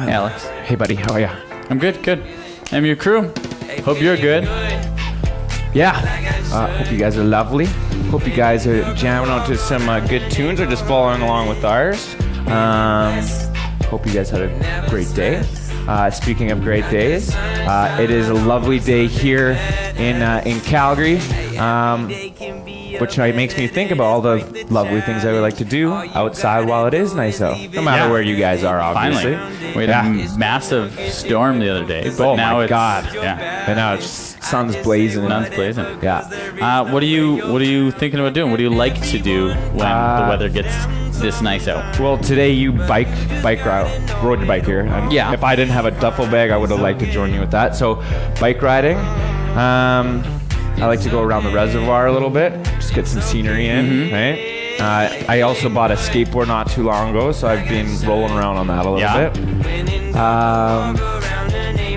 Hey, Alex. Hey, buddy. How are you? I'm good, good. MU crew. Hope you're good. Yeah. Hope you guys are lovely. Hope you guys are jamming onto some good tunes or just following along with ours. Hope you guys had a great day. Speaking of great days, it is a lovely day here in Calgary, which makes me think about all the lovely things I would like to do outside while it is nice out. No matter where you guys are, obviously. Finally. We had a massive storm the other day, but now my it's... God. Yeah. And now it's sun's blazing. Sun's blazing. Yeah. What are you thinking about doing? What do you like to do when the weather gets this nice out? Well, today you rode your bike here. Yeah. If I didn't have a duffel bag, I would have liked to join you with that. So, bike riding. I like to go around the reservoir a little bit, just get some scenery in, right? I also bought a skateboard not too long ago, so I've been rolling around on that a little bit.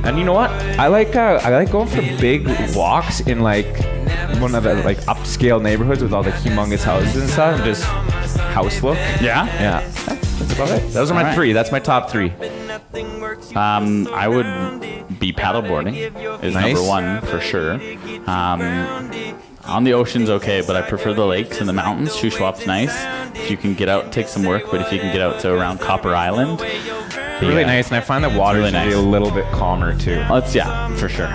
And you know what? I like going for big walks in like one of the like upscale neighborhoods with all the humongous houses and stuff, and just house look. Yeah? Yeah. That's about it. Those are my three. That's my top three. I would be paddleboarding is Nice. number one for sure. On the ocean's okay, but I prefer the lakes and the mountains. Shuswap's nice. If you can get out, take some work, but if you can get out to around Copper Island. Really nice, and I find that water's really nice. a little bit calmer too. Yeah, for sure.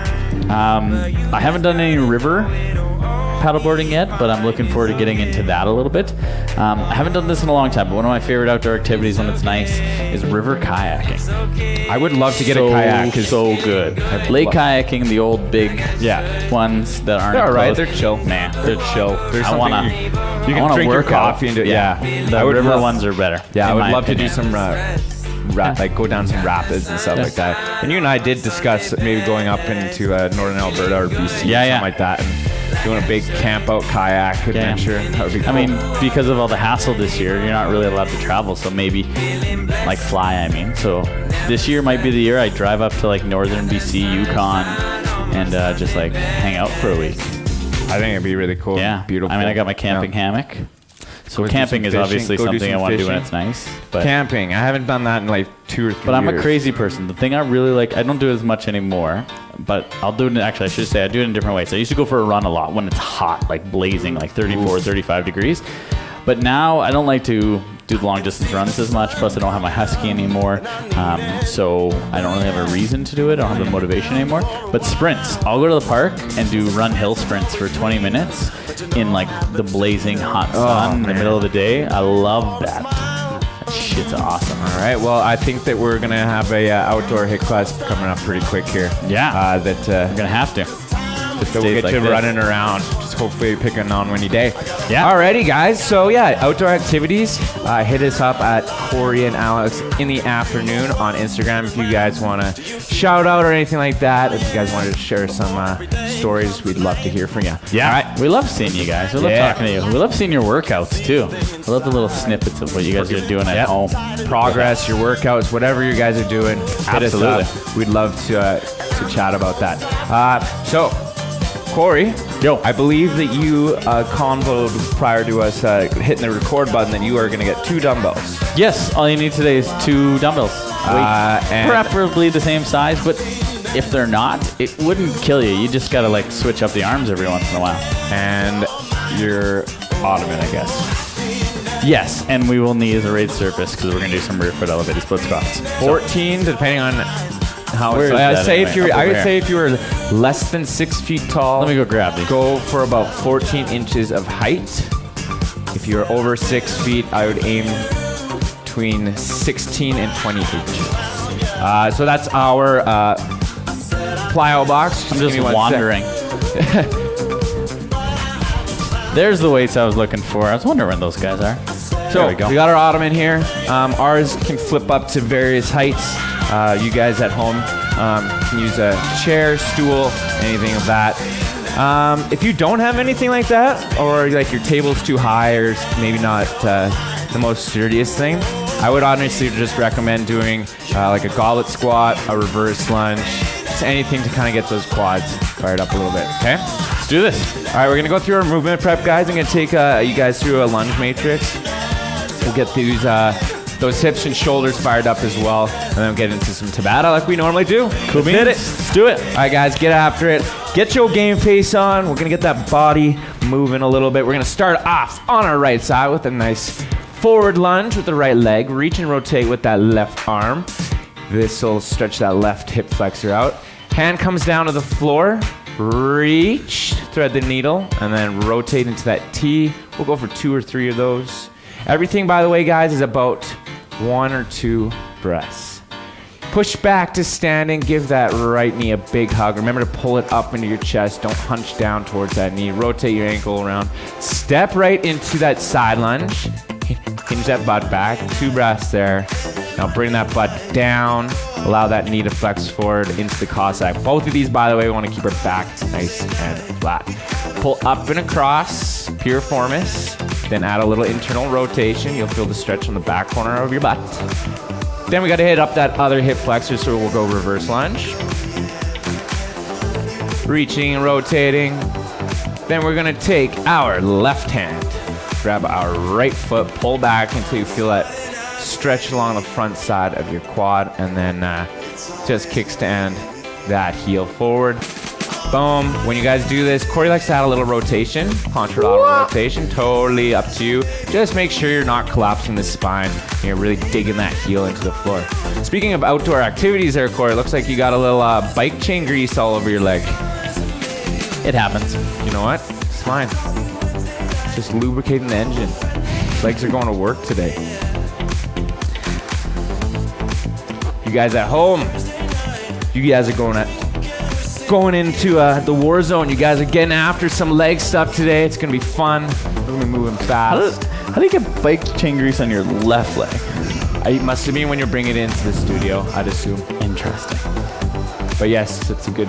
I haven't done any river paddleboarding yet, but I'm looking forward to getting into that a little bit. I haven't done this in a long time, but one of my favorite outdoor activities when it's nice is river kayaking. I would love to get a kayak. So good. Lake kayaking, the old big ones that aren't. They're all right. closed. They're chill. Nah, They're chill. There's I something wanna- you can drink your coffee and do. Yeah. The river ones are better. Yeah, I in would my love opinion. to do some like go down some rapids and stuff like that. And you and I did discuss maybe going up into northern Alberta or BC, something like that, and doing a big camp out kayak adventure. That would be cool. I mean, because of all the hassle this year, you're not really allowed to travel, so maybe like fly, So this year might be the year I drive up to like northern BC, Yukon, and just like hang out for a week. I think it'd be really cool. Yeah. Beautiful. I mean, I got my camping hammock. So camping is obviously something I want to do when it's nice. But camping, I haven't done that in like 2 or 3 years. But I'm a crazy person. The thing I really like, I don't do it as much anymore, but I'll do it, actually, I should say, I do it in different ways. So I used to go for a run a lot when it's hot, like blazing, like 34, 35 degrees. But now I don't like to do the long distance runs as much, plus I don't have my Husky anymore, so I don't really have a reason to do it. I don't have the motivation anymore. But sprints, I'll go to the park and do run hill sprints for 20 minutes in like the blazing hot sun in the middle of the day. I love that. That shit's awesome. All right, well, I think that we're going to have a outdoor HIIT class coming up pretty quick here. Yeah. We're going to have to. So we'll get you running around, just hopefully pick a non-windy day. Yeah. Alrighty, guys. So yeah, outdoor activities. Hit us up at Cory and Alex in the afternoon on Instagram if you guys want to shout out or anything like that. If you guys wanted to share some stories, we'd love to hear from you. Yeah. All right. We love seeing you guys. We love talking to you. We love seeing your workouts too. We love the little snippets of what you guys are doing at home. Progress, your workouts, whatever you guys are doing. Absolutely. Hit us up. We'd love to chat about that. So. Cory, I believe that you convoed prior to us hitting the record button that you are going to get 2 dumbbells. Yes, all you need today is 2 dumbbells. And preferably the same size, but if they're not, it wouldn't kill you. You just got to like switch up the arms every once in a while. And your ottoman, I guess. Yes, and we will need a raised surface because we're going to do some rear foot elevated split squats. 14, depending on how it's. I would say if you were less than 6 feet tall, let me go grab these. Go for about 14 inches of height. If you're over 6 feet, I would aim between 16 and 20 inches. So that's our plyo box. I'm just wandering. There's the weights I was looking for. I was wondering where those guys are. So we got our ottoman here. Ours can flip up to various heights. You guys at home can use a chair, stool, anything of that. If you don't have anything like that, or like your table's too high, or maybe not the most sturdiest thing, I would honestly just recommend doing like a goblet squat, a reverse lunge, just anything to kind of get those quads fired up a little bit. Okay, let's do this. All right, we're gonna go through our movement prep, guys. I'm gonna take you guys through a lunge matrix. We'll get these those hips and shoulders fired up as well, and then get into some Tabata like we normally do. Cool. Hit it. Let's do it. All right, guys, get after it. Get your game face on. We're gonna get that body moving a little bit. We're gonna start off on our right side with a nice forward lunge with the right leg. Reach and rotate with that left arm. This will stretch that left hip flexor out. Hand comes down to the floor. Reach, thread the needle, and then rotate into that T. We'll go for 2 or 3 of those. Everything, by the way, guys, is about 1 or 2 breaths. Push back to standing. Give that right knee a big hug. Remember to pull it up into your chest. Don't hunch down towards that knee. Rotate your ankle around. Step right into that side lunge. Hinge that butt back. 2 breaths there. Now bring that butt down. Allow that knee to flex forward into the Cossack. Both of these, by the way, we want to keep our back nice and flat. Pull up and across, piriformis. Then add a little internal rotation. You'll feel the stretch on the back corner of your butt. Then we got to hit up that other hip flexor, so we'll go reverse lunge. Reaching and rotating. Then we're going to take our left hand, grab our right foot, pull back until you feel that stretch along the front side of your quad, and then just kickstand that heel forward. Boom. When you guys do this, Cory likes to add a little rotation, contralateral rotation, totally up to you. Just make sure you're not collapsing the spine. You're really digging that heel into the floor. Speaking of outdoor activities there, Cory, looks like you got a little bike chain grease all over your leg. It happens. You know what? It's fine. Just lubricating the engine. Legs are going to work today. You guys at home, you guys are going into the war zone. You guys are getting after some leg stuff today. It's gonna be fun. We're gonna be moving fast. How do you get bike chain grease on your left leg? It must have been when you're bringing it into the studio, I'd assume. Interesting. But yes, that's a good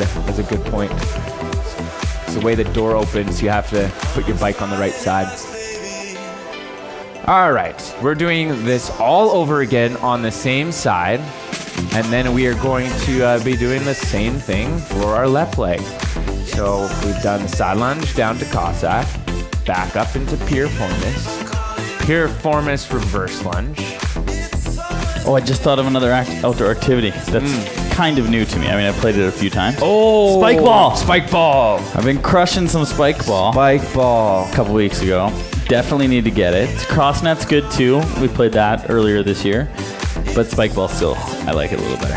point. It's the way the door opens. You have to put your bike on the right side. All right, we're doing this all over again on the same side. And then we are going to be doing the same thing for our left leg. So we've done the side lunge down to Cossack, back up into piriformis, piriformis reverse lunge. Oh, I just thought of another outdoor activity that's kind of new to me. I mean, I've played it a few times. Oh, spike ball. Spike ball. I've been crushing some spike ball. Spike ball. A couple weeks ago. Definitely need to get it. Cross net's good too. We played that earlier this year. But spike ball still, I like it a little better.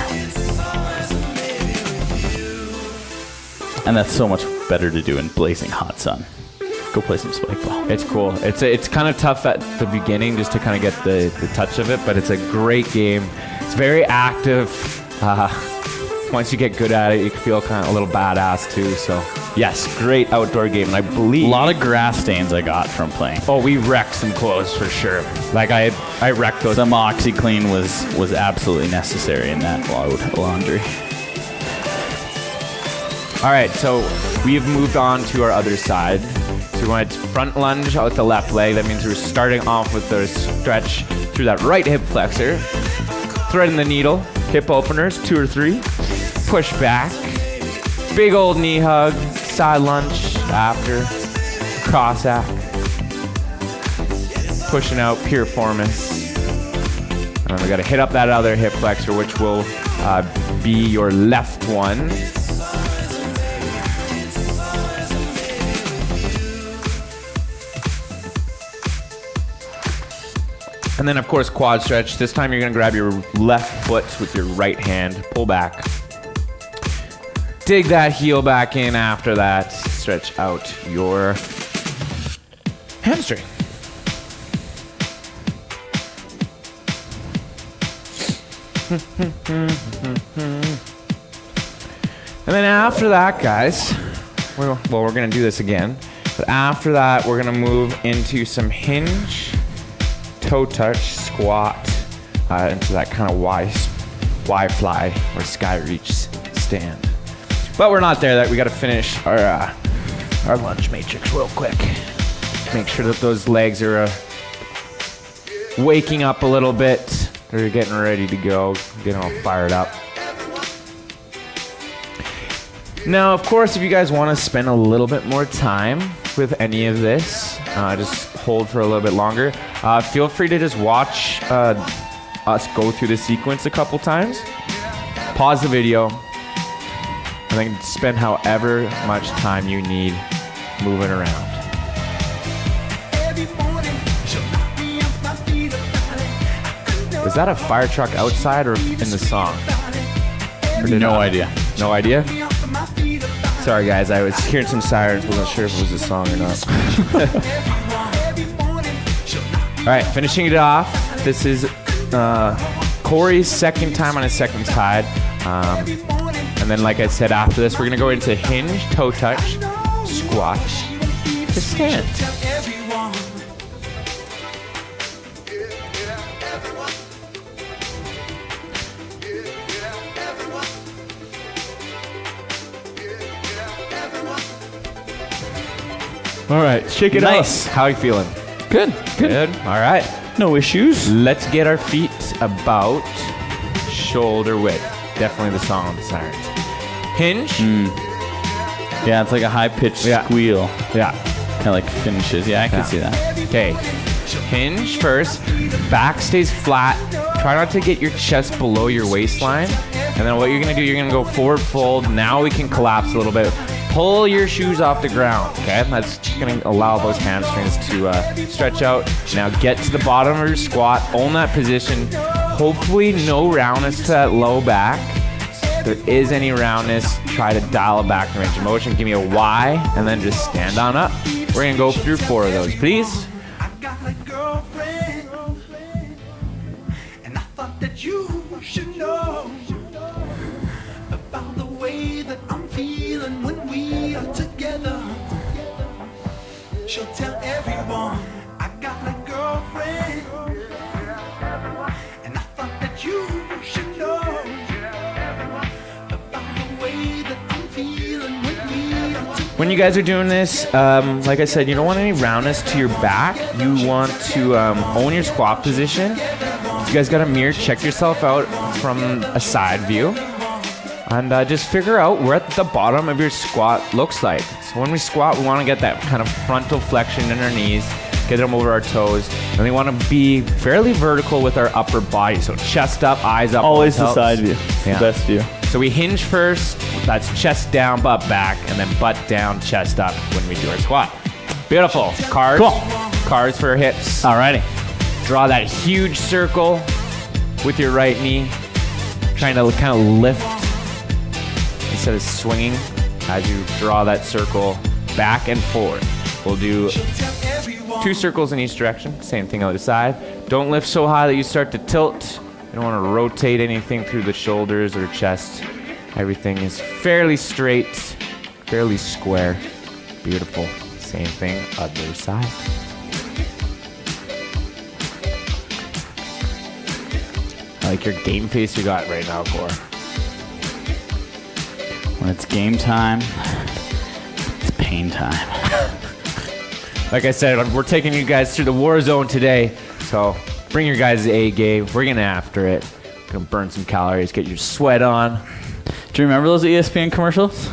And that's so much better to do in blazing hot sun. Go play some spike ball. It's cool. It's kind of tough at the beginning just to kind of get the touch of it, but it's a great game. It's very active. Once you get good at it, you can feel kind of a little badass too. So yes, great outdoor game. And I believe a lot of grass stains I got from playing. Oh, we wrecked some clothes for sure. Like I wrecked those. Some OxyClean was absolutely necessary in that load laundry. All right, so we've moved on to our other side. So we went front lunge out the left leg. That means we're starting off with the stretch through that right hip flexor. Threading the needle, hip openers, 2 or 3. Push back. Big old knee hug. Side lunge after. Cossack. Pushing out piriformis. And we got to hit up that other hip flexor, which will be your left one. And then, of course, quad stretch. This time you're going to grab your left foot with your right hand. Pull back. Dig that heel back in after that. Stretch out your hamstring. And then after that, guys, we're going to do this again. But after that, we're going to move into some hinge, toe touch, squat, into that kind of Y fly or sky reach stand. But we're not there. That we got to finish our lunge matrix real quick. Make sure that those legs are waking up a little bit. They're getting ready to go, getting all fired up. Now, of course, if you guys want to spend a little bit more time with any of this, just hold for a little bit longer. Feel free to just watch us go through the sequence a couple times. Pause the video, and then spend however much time you need moving around. Is that a fire truck outside or in the song? No idea. No idea? Sorry guys, I was hearing some sirens, wasn't sure if it was a song or not. All right, finishing it off. This is Cory's second time on his second tide. And then like I said, after this, we're gonna go into hinge, toe touch, squat, to stand. All right, shake it out. How are you feeling? Good. Good. All right. No issues. Let's get our feet about shoulder width. Definitely the song on the sirens. Hinge. Yeah, it's like a high-pitched squeal. Yeah. Kind of like finishes. Yeah, I can see that. Okay. Hinge first. Back stays flat. Try not to get your chest below your waistline. And then what you're going to do, you're going to go forward fold. Now we can collapse a little bit. Pull your shoes off the ground, okay? That's going to allow those hamstrings to stretch out. Now get to the bottom of your squat. Own that position. Hopefully no roundness to that low back. If there is any roundness, try to dial it back in range of motion. Give me a Y, and then just stand on up. We're going to go through 4 of those, please. I got a girlfriend, and I thought that you should know about the way that I'm feeling when we are together. She'll tell everyone I got a girlfriend, and I thought that you should know about the way that I'm feeling when we are together. When you guys are doing this, like I said, you don't want any roundness to your back. You want to own your squat position. If you guys got a mirror, check yourself out from a side view. And just figure out where at the bottom of your squat looks like. So when we squat, we want to get that kind of frontal flexion in our knees, get them over our toes, and we want to be fairly vertical with our upper body. So chest up, eyes up. Always the side view. Yeah. The best view. So we hinge first. That's chest down, butt back, and then butt down, chest up when we do our squat. Beautiful. Cars. Cool. Cars for our hips. Alrighty. Draw that huge circle with your right knee, trying to kind of lift instead of swinging as you draw that circle back and forth. We'll do 2 circles in each direction. Same thing other side. Don't lift so high that you start to tilt. You don't want to rotate anything through the shoulders or chest. Everything is fairly straight, fairly square. Beautiful. Same thing other side. I like your game face you got right now, Cor. When it's game time, it's pain time. Like I said, we're taking you guys through the war zone today. So bring your guys' A game. We're getting after it. Gonna burn some calories, get your sweat on. Do you remember those ESPN commercials?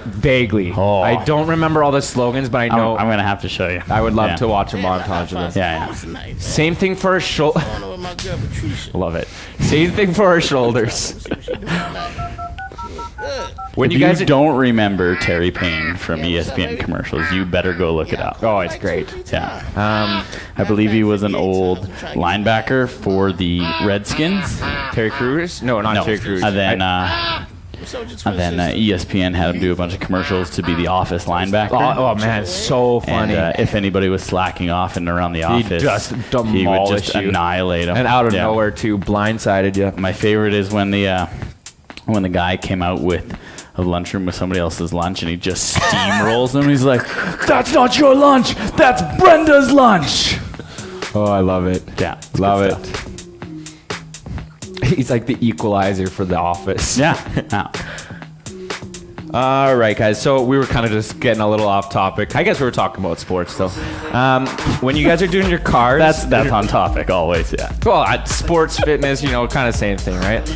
Vaguely. Oh. I don't remember all the slogans, but I know. I'm gonna have to show you. I would love to watch a montage of this. Yeah. Same thing for our shoulder. Love it. Same thing for our shoulders. When If you guys don't remember Terry Payne from ESPN commercials, you better go look it up. Oh, it's great. Yeah. I believe he was an old linebacker for the Redskins. Terry Crews? No, not Terry Crews. And then ESPN had him do a bunch of commercials to be the office linebacker. Oh man, so funny. And if anybody was slacking off and around the office, just he would demolish just you. annihilate him. And out of nowhere too, blindsided you. My favorite is when the guy came out with a lunchroom with somebody else's lunch and he just steamrolls them. He's like, "That's not your lunch. That's Brenda's lunch." Oh, I love it. Yeah, love it. He's like the equalizer for The Office. Yeah. All right, guys. So we were kind of just getting a little off topic. I guess we were talking about sports still. When you guys are doing your cars, That's on topic always. Yeah. well, sports, fitness, kind of same thing, right?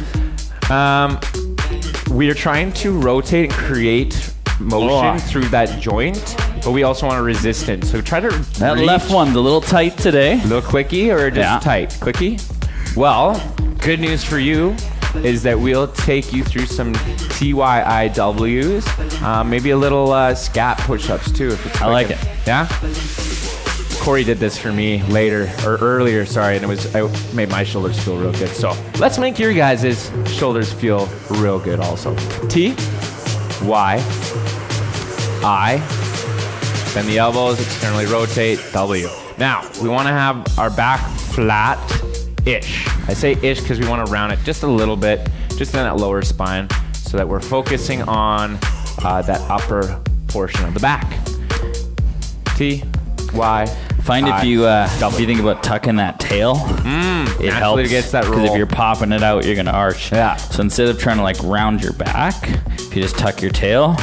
We are trying to rotate and create motion through that joint, but we also want a resistance. So try to That left one's a little tight today. a little quickie or just tight? Quickie? Well, good news for you is that we'll take you through some TYIWs, maybe a little scat push-ups too. If it's I like it. Yeah? Cory did this for me earlier, and it made my shoulders feel real good. So let's make your guys' shoulders feel real good also. T, Y, I, then the elbows externally rotate, W. Now, we want to have our back flat-ish. I say ish because we want to round it just a little bit, just in that lower spine, so that we're focusing on that upper portion of the back. T, Y, Find if you think about tucking that tail, it helps. Gets that roll. Because if you're popping it out, you're gonna arch. Yeah. So instead of trying to like round your back, if you just tuck your tail,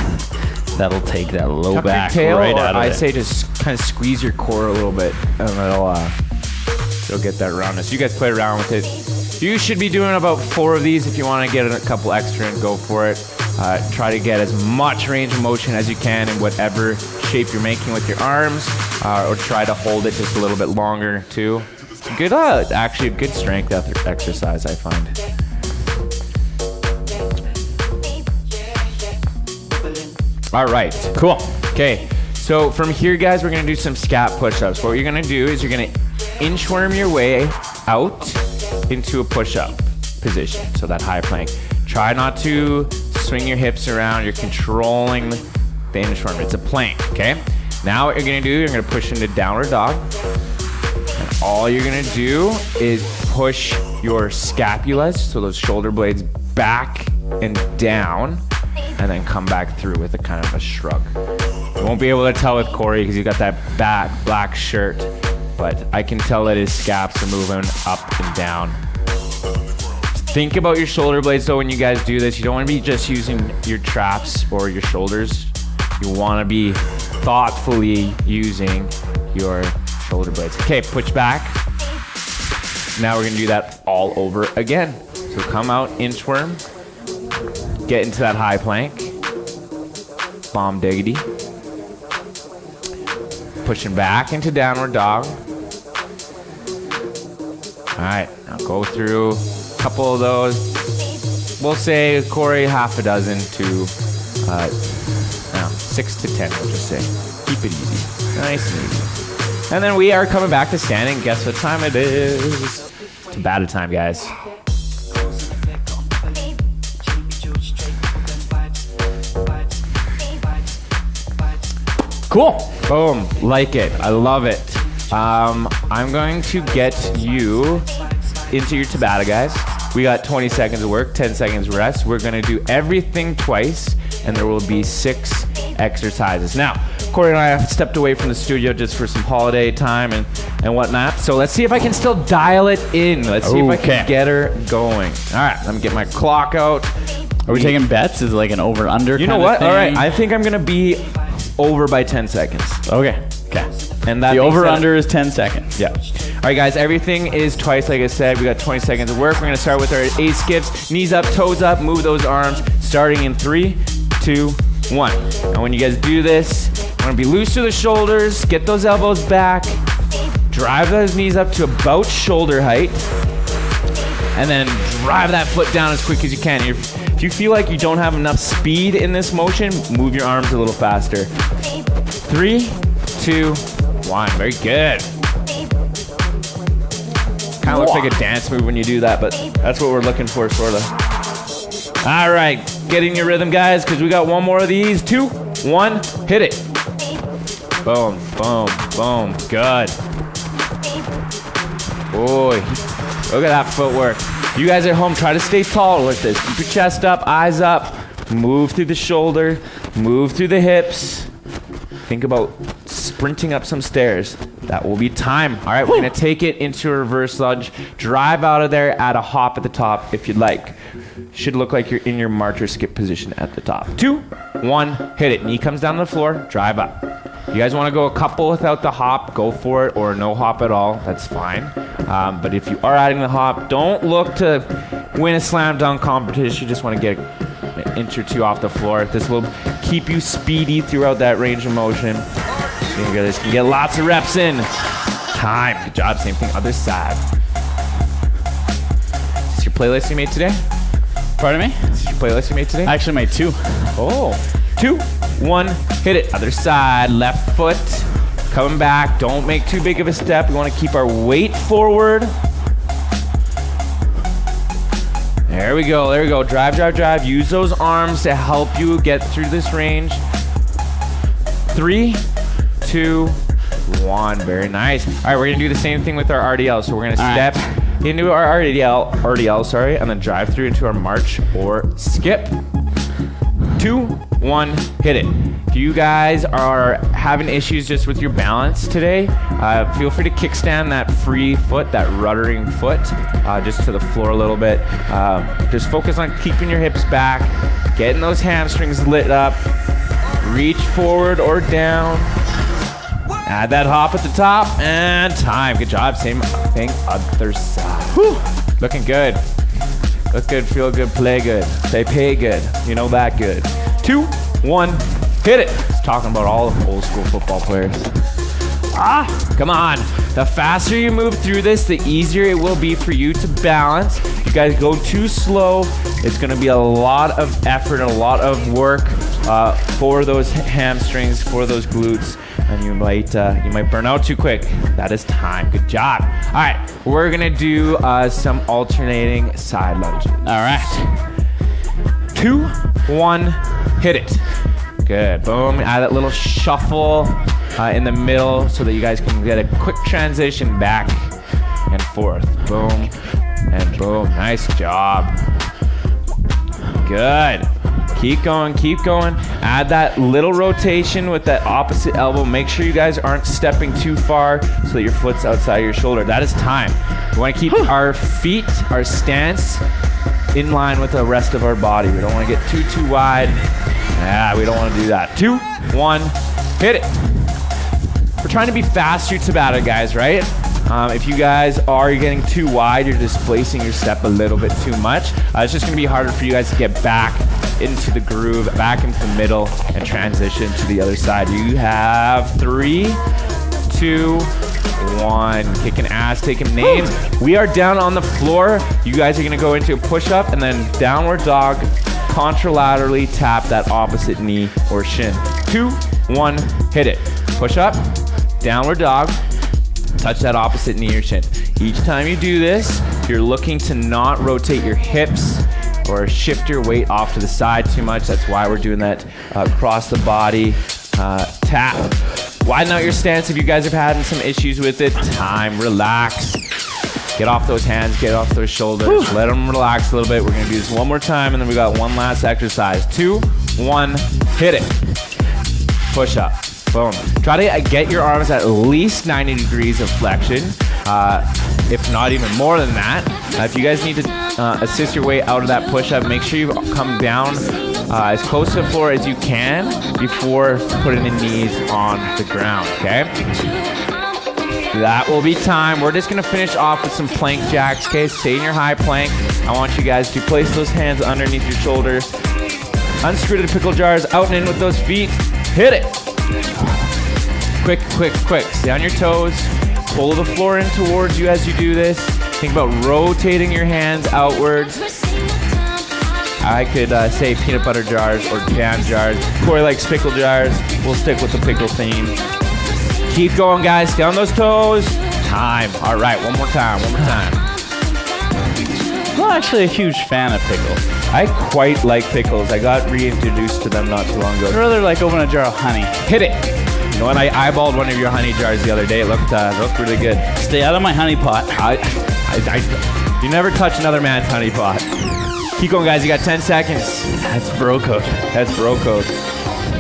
that'll take that low tuck back your tail, right or out of it. I say just kind of squeeze your core a little bit, and it'll get that roundness. You guys play around with it. You should be doing about 4 of these. If you want to get a couple extra and go for it. Try to get as much range of motion as you can in whatever shape you're making with your arms, or try to hold it just a little bit longer too. Good, actually a good strength exercise, I find. All right, cool. Okay, so from here, guys, we're gonna do some scat push-ups. What you're gonna do is you're gonna inchworm your way out into a push-up position, so that high plank. Try not to swing your hips around. You're controlling the inchworm. It's a plank, okay? Now what you're gonna do, you're gonna push into downward dog. And all you're gonna do is push your scapulas, so those shoulder blades, back and down, and then come back through with a kind of a shrug. You won't be able to tell with Cory because he's got that black shirt, but I can tell that his scaps are moving up and down. Think about your shoulder blades though when you guys do this. You don't want to be just using your traps or your shoulders. You want to be thoughtfully using your shoulder blades. Okay, push back. Now we're going to do that all over again. So come out, inchworm. Get into that high plank. Bomb diggity. Pushing back into downward dog. All right, now go through couple of those. We'll say, Cory, half a dozen to 6 to 10, we'll just say. Keep it easy. Nice and easy. And then we are coming back to standing. Guess what time it is? It's Tabata time, guys. Cool. Boom. Like it. I love it. I'm going to get you into your Tabata, guys. We got 20 seconds of work, 10 seconds rest. We're gonna do everything twice, and there will be 6 exercises. Now, Cory and I have stepped away from the studio just for some holiday time and whatnot. So let's see if I can still dial it in. Let's see if I can get her going. All right, let me get my clock out. Are we taking bets? Is it like an over-under? You know what? All right, I think I'm gonna be over by 10 seconds. Okay. And that the over-under is 10 seconds. Yeah. All right, guys, everything is twice, like I said. We got 20 seconds of work. We're going to start with our 8 skips. Knees up, toes up, move those arms, starting in 3, 2, 1. And when you guys do this, you want to be loose through the shoulders, get those elbows back, drive those knees up to about shoulder height, and then drive that foot down as quick as you can. If you feel like you don't have enough speed in this motion, move your arms a little faster. 3, 2, 1. Very good. Kind of looks like a dance move when you do that, but that's what we're looking for, sort of. All right, get in your rhythm, guys, because we got one more of these. 2, 1, hit it. Boom, boom, boom. Good. Boy, look at that footwork. You guys at home, try to stay tall with this. Keep your chest up, eyes up. Move through the shoulder, move through the hips. Think about sprinting up some stairs. That will be time. All right, we're going to take it into a reverse lunge. Drive out of there, add a hop at the top if you'd like. Should look like you're in your march or skip position at the top. 2, 1, hit it. Knee comes down to the floor, drive up. You guys want to go a couple without the hop, go for it, or no hop at all, that's fine. But if you are adding the hop, don't look to win a slam dunk competition. You just want to get an inch or 2 off the floor. This will keep you speedy throughout that range of motion. You guys can get lots of reps in. Time. Good job. Same thing, other side. playlist you made today? Pardon me? This is your playlist you made today? I actually made 2. Oh, 2, 1, hit it. Other side, left foot, coming back. Don't make too big of a step. We want to keep our weight forward. There we go, there we go. Drive, drive, drive. Use those arms to help you get through this range. 3, 2, 1. Very nice. All right, we're gonna do the same thing with our RDL. So we're gonna step into our RDL, and then drive through into our march or skip. 2, 1, hit it. If you guys are having issues just with your balance today, feel free to kickstand that free foot, that ruddering foot, just to the floor a little bit. Just focus on keeping your hips back, getting those hamstrings lit up. Reach forward or down. Add that hop at the top, and time. Good job. Same thing, other side. Whew. Looking good. Look good, feel good, play good. They pay good. You know that good. 2, 1, hit it. It's talking about all old school football players. Come on. The faster you move through this, the easier it will be for you to balance. You guys go too slow, it's gonna be a lot of effort and a lot of work for those hamstrings, for those glutes, and you might burn out too quick. That is time. Good job. All right, we're gonna do some alternating side lunges. All right. 2, 1, hit it. Good. Boom. Add that little shuffle in the middle so that you guys can get a quick transition back and forth. Boom and boom. Nice job. Good. Keep going, keep going. Add that little rotation with that opposite elbow. Make sure you guys aren't stepping too far so that your foot's outside your shoulder. That is time. We want to keep our feet, our stance, in line with the rest of our body. We don't want to get too wide. We don't want to do that. 2, 1, hit it. We're trying to be faster about it, guys, right? If you guys are getting too wide, you're displacing your step a little bit too much. It's just going to be harder for you guys to get back into the groove, back into the middle, and transition to the other side. You have 3, 2, 1. Kicking ass, taking names. We are down on the floor. You guys are going to go into a push-up and then downward dog. Contralaterally tap that opposite knee or shin. 2, 1, hit it. Push up, downward dog, touch that opposite knee or shin. Each time you do this, you're looking to not rotate your hips or shift your weight off to the side too much. That's why we're doing that across the body tap. Widen out your stance if you guys have had some issues with it. Time, relax. Get off those hands, get off those shoulders. Let them relax a little bit. We're gonna do this one more time and then we got one last exercise. 2, 1, hit it. Push up, boom. Try to get your arms at least 90 degrees of flexion, if not even more than that. If you guys need to assist your way out of that push-up, make sure you come down as close to the floor as you can before putting the knees on the ground, okay? That will be time. We're just gonna finish off with some plank jacks, okay? Stay in your high plank. I want you guys to place those hands underneath your shoulders. Unscrew the pickle jars, out and in with those feet. Hit it. Quick, quick, quick. Stay on your toes. Pull the floor in towards you as you do this. Think about rotating your hands outwards. I could say peanut butter jars or jam jars. Cory likes pickle jars. We'll stick with the pickle theme. Keep going, guys. Stay on those toes. Time. All right, one more time, one more time. I'm not actually a huge fan of pickles. I quite like pickles. I got reintroduced to them not too long ago. I'd rather like open a jar of honey. Hit it. You know what? I eyeballed one of your honey jars the other day. It looked really good. Stay out of my honey pot. You never touch another man's honey pot. Keep going, guys. You got 10 seconds. That's bro code. That's bro code.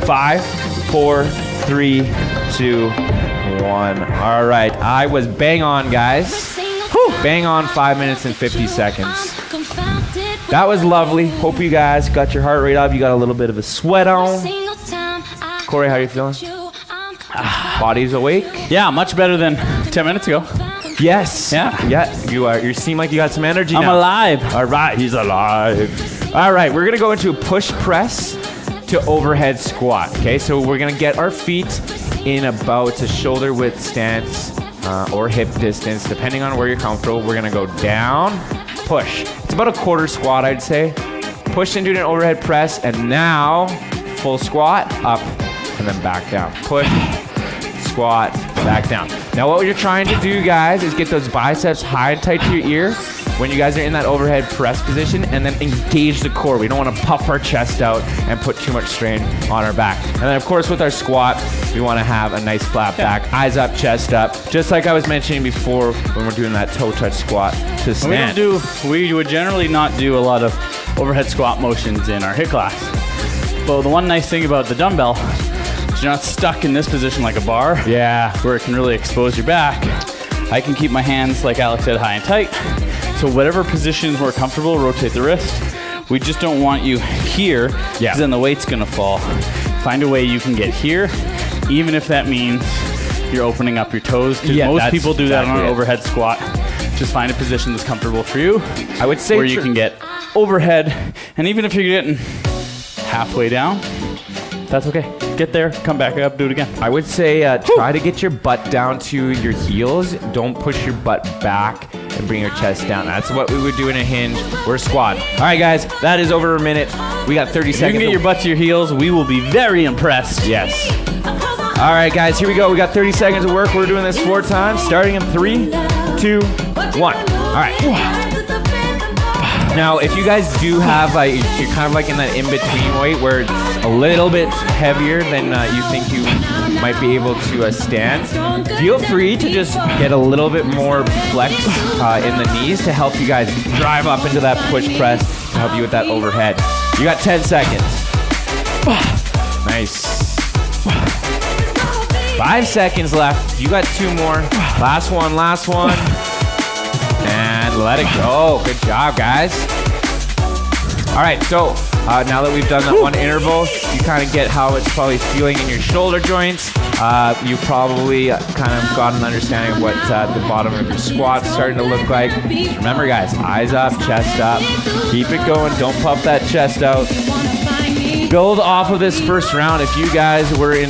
5, 4, 3, 2, 1. All right. I was bang on, guys. Whew. Bang on 5 minutes and 50 seconds. That was lovely. Hope you guys got your heart rate up. You got a little bit of a sweat on. Cory, how are you feeling? Body's awake? Yeah, much better than 10 minutes ago. Yes. Yeah. Yeah, you are. You seem like you got some energy now. I'm alive. All right, he's alive. All right, we're going to go into a push press to overhead squat. Okay, so we're going to get our feet in about a shoulder width stance or hip distance, depending on where you're comfortable. We're going to go down, push. It's It's about a quarter squat, I'd say. Push into an overhead press, and now full squat, up, and then back down. Push, squat, back down. Now what you're trying to do, guys, is get those biceps high and tight to your ear when you guys are in that overhead press position, and then engage the core. We don't want to puff our chest out and put too much strain on our back. And then, of course, with our squat, we want to have a nice flat back, eyes up, chest up, just like I was mentioning before when we're doing that toe touch squat to stand. We would generally not do a lot of overhead squat motions in our HIIT class. But the one nice thing about the dumbbell is you're not stuck in this position like a bar. Yeah. Where it can really expose your back. I can keep my hands, like Alex said, high and tight. So whatever position is more comfortable, rotate the wrist. We just don't want you here, because then the weight's gonna fall. Find a way you can get here, even if that means you're opening up your toes. Because most people do that on an overhead squat. Just find a position that's comfortable for you. I would say where you can get overhead, and even if you're getting halfway down, that's okay. Get there, come back up, do it again. I would say try to get your butt down to your heels. Don't push your butt back and bring your chest down. That's what we would do in a hinge or squat. All right, guys, that is over a minute. We got 30 seconds. If you can get your butt to your heels, we will be very impressed. Yes. All right, guys, here we go. We got 30 seconds of work. We're doing this 4 times, starting in 3, 2, 1. All right. Now, if you guys do have, you're kind of like in that in-between weight where it's a little bit heavier than you think you might be able to stand, feel free to just get a little bit more flex in the knees to help you guys drive up into that push press to help you with that overhead. You got 10 seconds. Nice. 5 seconds left. You got 2 more. Last one. And let it go. Good job, guys. All right, so now that we've done that one interval, you kind of get how it's probably feeling in your shoulder joints. You probably kind of got an understanding of what the bottom of your squat's starting to look like. Remember, guys, eyes up, chest up. Keep it going. Don't puff that chest out. Build off of this first round. If you guys were in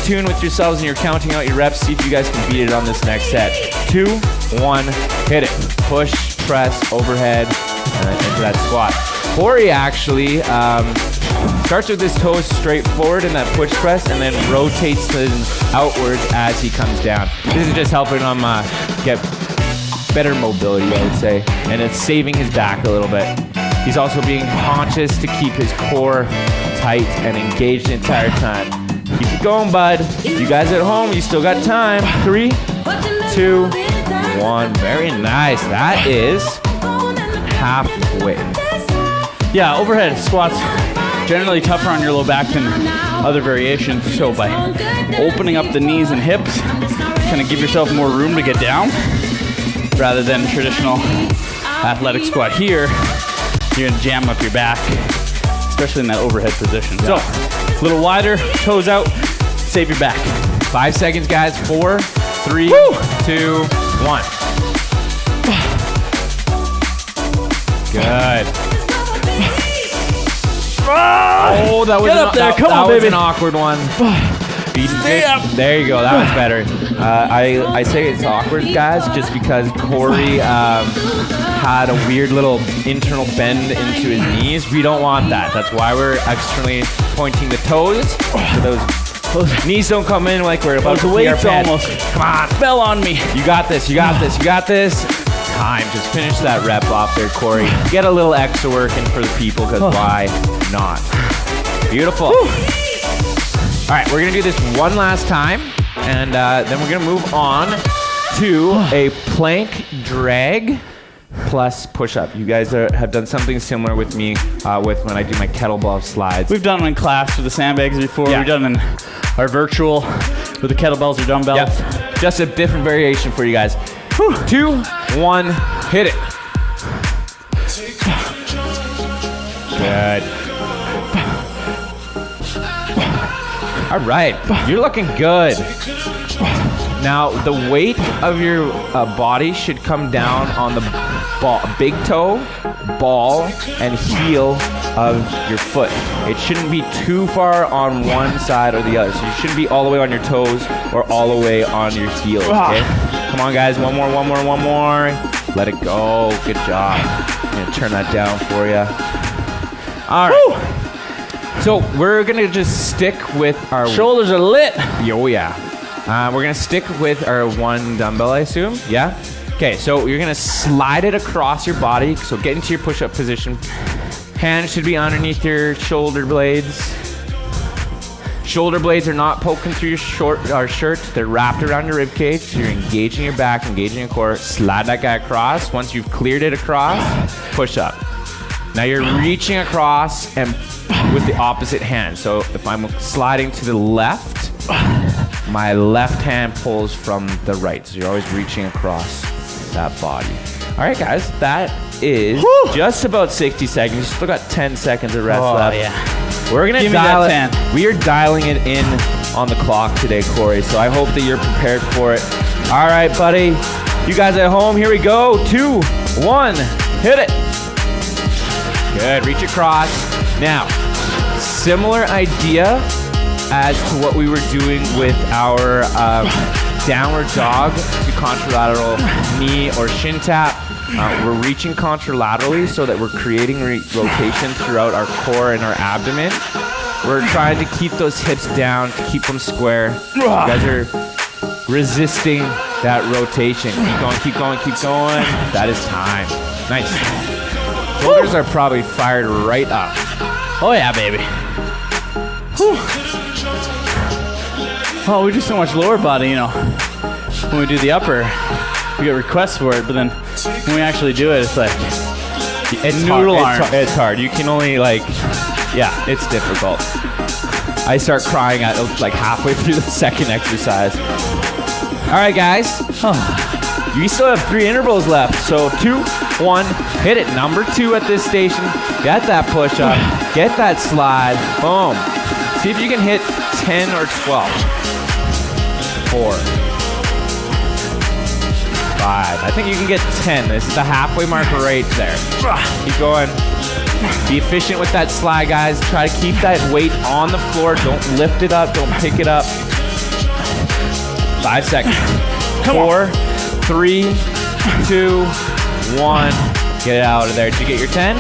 tune with yourselves and you're counting out your reps, see if you guys can beat it on this next set. 2, 1, hit it. Push, press, overhead, and then into that squat. Cory actually starts with his toes straight forward in that push press and then rotates them outwards as he comes down. This is just helping him get better mobility, I would say, and it's saving his back a little bit. He's also being conscious to keep his core tight and engaged the entire time. Keep it going, bud. You guys at home, you still got time. 3, 2, 1. Very nice. That is halfway. Yeah, overhead squats generally tougher on your low back than other variations. So by opening up the knees and hips, kind of give yourself more room to get down rather than traditional athletic squat here. You're gonna jam up your back, especially in that overhead position. So a little wider, toes out, save your back. 5 seconds, guys. 4, 3, 2, 1. Good. Oh, that was Get up there. Come on, that was baby. an awkward one. Stay up. There you go. That was better. I say it's awkward, guys, just because Cory had a weird little internal bend into his knees. We don't want that. That's why we're externally pointing the toes. So those knees don't come in like we're about to pee our pants. Almost Come on. fell on me. You got this. You got this. You got this. Time. Just finish that rep off there, Cory. Get a little extra work in for the people, because why not? Beautiful. All right, we're going to do this one last time, and then we're going to move on to a plank drag plus push-up. You guys have done something similar with me with when I do my kettlebell slides. We've done them in class with the sandbags before. Yeah. We've done them in our virtual with the kettlebells or dumbbells. Yep. Just a different variation for you guys. 2, 1, hit it. Good. All right, you're looking good. Now, the weight of your body should come down on the big toe, ball, and heel of your foot. It shouldn't be too far on one side or the other. So you shouldn't be all the way on your toes or all the way on your heels, okay? Come on, guys, one more. Let it go. Good job. I'm gonna turn that down for you. All right. So we're gonna just stick with our Shoulders are lit. Oh yeah. We're gonna stick with our one dumbbell, I assume. Yeah. Okay. So you're gonna slide it across your body. So get into your push-up position. Hands should be underneath your shoulder blades. Shoulder blades are not poking through your shirt. They're wrapped around your rib cage. So you're engaging your back, engaging your core. Slide that guy across. Once you've cleared it across, push up. Now you're reaching across and with the opposite hand. So if I'm sliding to the left, my left hand pulls from the right. So you're always reaching across that body. All right, guys, that is just about 60 seconds. You still got 10 seconds of rest left. Yeah. We're gonna Give me dial that it. 10. We are dialing it in on the clock today, Cory. So I hope that you're prepared for it. All right, buddy. You guys at home, here we go. 2, 1, hit it. Good, reach across. Now, similar idea as to what we were doing with our downward dog to contralateral knee or shin tap. We're reaching contralaterally so that we're creating rotation throughout our core and our abdomen. We're trying to keep those hips down, to keep them square. You guys are resisting that rotation. Keep going, keep going, keep going. That is time. Nice. Shoulders are probably fired right up. Oh yeah, baby. Whew. Oh, we do so much lower body, you know. When we do the upper, we get requests for it, but then when we actually do it, it's like It's noodle hard. arms. It's hard. You can only yeah, it's difficult. I start crying at like halfway through the second exercise. All right, guys. You still have 3 intervals left. So 2, 1, hit it. Number 2 at this station. Get that push up. Get that slide. Boom. See if you can hit 10 or 12. 4. 5. I think you can get 10. This is the halfway mark right there. Keep going. Be efficient with that slide, guys. Try to keep that weight on the floor. Don't lift it up. Don't pick it up. 5 seconds. 4, 3, 2, 1. Get it out of there. Did you get your 10?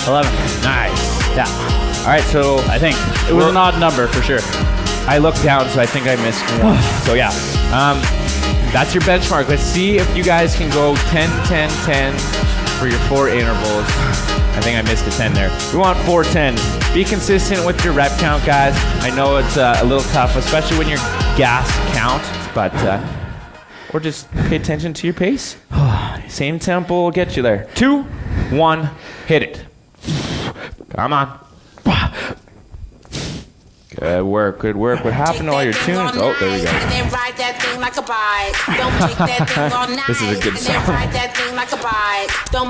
11. Nice. Yeah. All right, so I think it was an odd number for sure. I looked down, so I think I missed 1. So yeah, that's your benchmark. Let's see if you guys can go 10, 10, 10 for your 4 intervals. I think I missed a 10 there. We want 4 10s. Be consistent with your rep count, guys. I know it's a little tough, especially when you're gas count, but or just pay attention to your pace. Same tempo will get you there. 2, 1, hit it. Come on. Good work, good work. What happened to all your tunes? Oh, there we go. This is a good song.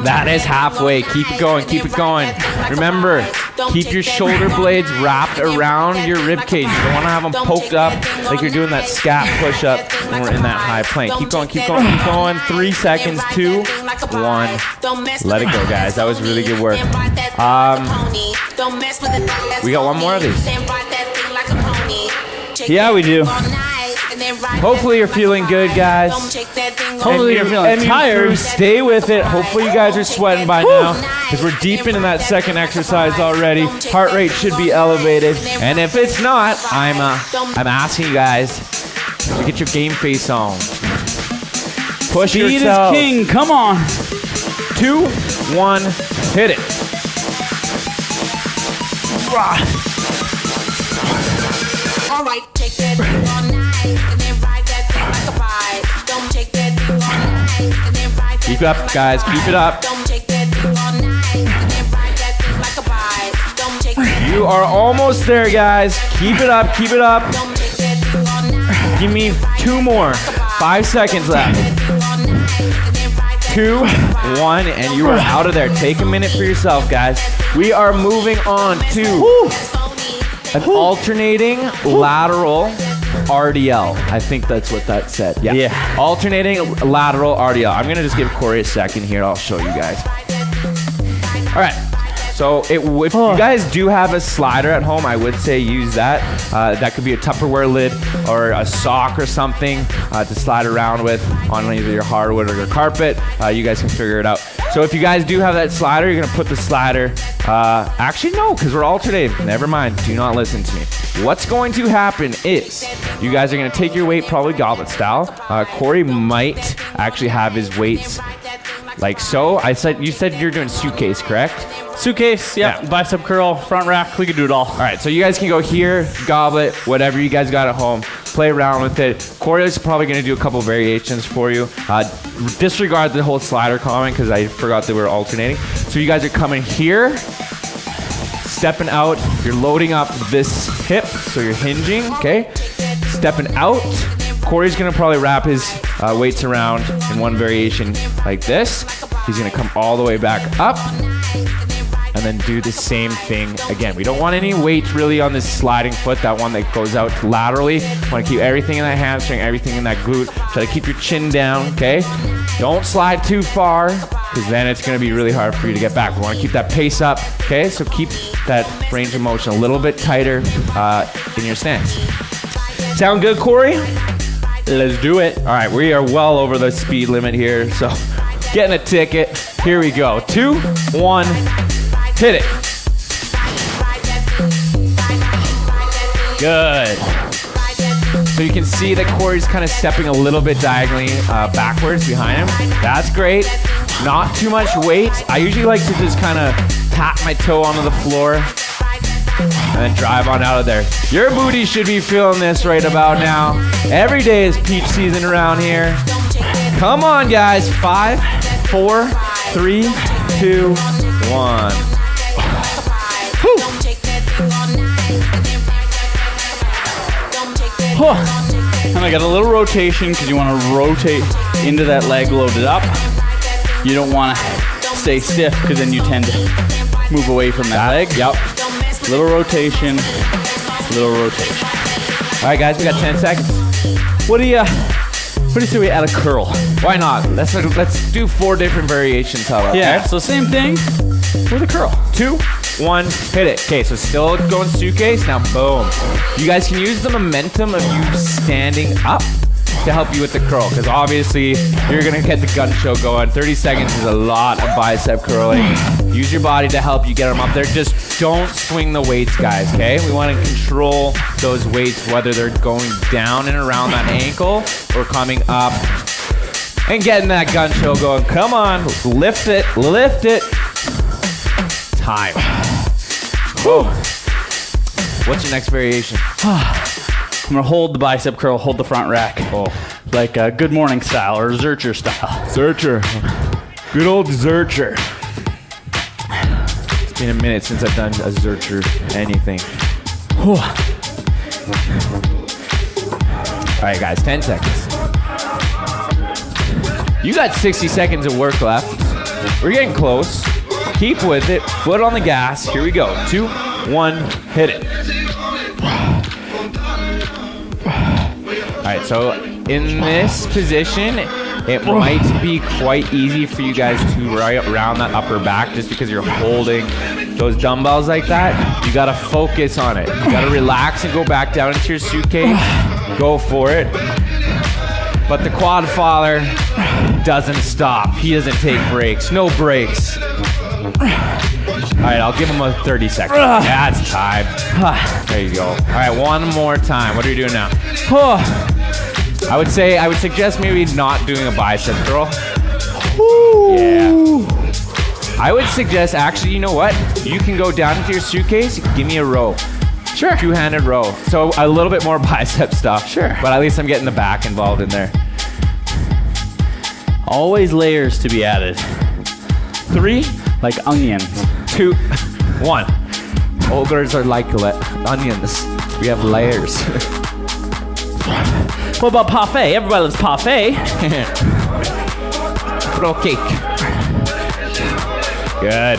That is halfway. Keep it going, keep it going. Remember, keep your shoulder blades wrapped around your rib cage. You don't want to have them poked up like you're doing that scat push up when we're in that high plank. Keep going, keep going, keep going. 3 seconds, 2, 1. Let it go, guys. That was really good work. We got one more of these. Yeah, we do. Hopefully you're feeling good, guys. Hopefully you're feeling tired. Stay with it. Hopefully you guys are sweating by now because we're deep into that second exercise already. Heart rate should be elevated. And if it's not, I'm asking you guys to get your game face on. Push Speed is yourself. king. Come on. 2, 1, hit it. All right, take that thing all night and then ride that thing like a bike. Don't take that thing all night and then ride that Keep it up, thing like guys. a bike. Keep it up. Don't take that thing all night and then ride that thing like a bike. Don't take that You are almost there, guys. Keep it up, keep it up. don't take that thing all night. Give me 2 more. 5 seconds left. 2, 1, and you are out of there. Take a minute for yourself, guys. We are moving on to an alternating lateral RDL. I think that's what that said. Yeah. Alternating lateral RDL. I'm going to just give Cory a second here. I'll show you guys. All right. So if you guys do have a slider at home, I would say use that. That could be a Tupperware lid or a sock or something to slide around with on either your hardwood or your carpet. You guys can figure it out. So if you guys do have that slider, you're gonna put the slider, actually no, because we're alternating. Never mind, do not listen to me. What's going to happen is you guys are gonna take your weight probably goblet style. Cory might actually have his weights like so. You said you're doing suitcase, correct? Suitcase, yeah. Bicep curl, front rack, we could do it all. All right, so you guys can go here, goblet, whatever you guys got at home, play around with it. Cory is probably gonna do a couple variations for you. Disregard the whole slider comment because I forgot that we were alternating. So you guys are coming here, stepping out, you're loading up this hip, so you're hinging, okay? Stepping out, Cory's gonna probably wrap his weights around in one variation like this. He's gonna come all the way back up and then do the same thing again. We don't want any weight really on this sliding foot, that one that goes out laterally. Want to keep everything in that hamstring, everything in that glute. Try to keep your chin down, okay? Don't slide too far, because then it's going to be really hard for you to get back. We want to keep that pace up, okay? So keep that range of motion a little bit tighter in your stance. Sound good, Cory? Let's do it. All right, we are well over the speed limit here, so getting a ticket. Here we go. 2, 1, hit it. Good. So you can see that Cory's kind of stepping a little bit diagonally backwards behind him. That's great. Not too much weight. I usually like to just kind of tap my toe onto the floor and then drive on out of there. Your booty should be feeling this right about now. Every day is peach season around here. Come on, guys. 5, 4, 3, 2, 1. And I got a little rotation because you want to rotate into that leg loaded up. You don't want to stay stiff because then you tend to move away from that leg. Yep. Little rotation, little rotation. All right, guys, we got 10 seconds. What do you say we add a curl? Why not? Let's do 4 different variations. How about? Yeah. Okay? So same thing with a curl. 2, 1, hit it. Okay, so still going suitcase. Now, boom. You guys can use the momentum of you standing up to help you with the curl, because obviously you're gonna get the gun show going. 30 seconds is a lot of bicep curling. Use your body to help you get them up there. Just don't swing the weights, guys, okay? We wanna control those weights, whether they're going down and around that ankle or coming up and getting that gun show going. Come on, lift it, lift it. Time. Whew. What's your next variation? I'm gonna hold the bicep curl, hold the front rack. Like a Good Morning style or Zercher style. Zercher. Good old Zercher. It's been a minute since I've done a Zercher anything. All right, guys, 10 seconds. You got 60 seconds of work left. We're getting close. Keep with it. Foot on the gas. Here we go. 2, 1, hit it. All right, so in this position, it might be quite easy for you guys to round that upper back just because you're holding those dumbbells like that. You gotta focus on it. You gotta relax and go back down into your suitcase. Go for it. But the quad father doesn't stop. He doesn't take breaks. No breaks. All right, I'll give him a 30 seconds. That's time. There you go. All right, one more time. What are you doing now? I would suggest maybe not doing a bicep curl. Yeah. I would suggest, actually, you know what? You can go down into your suitcase, give me a row. Sure. 2-handed row. So a little bit more bicep stuff. Sure. But at least I'm getting the back involved in there. Always layers to be added. 3, like onions. 2, 1. Ogres are like onions. We have layers. What about parfait? Everybody loves parfait. Roll cake. Good.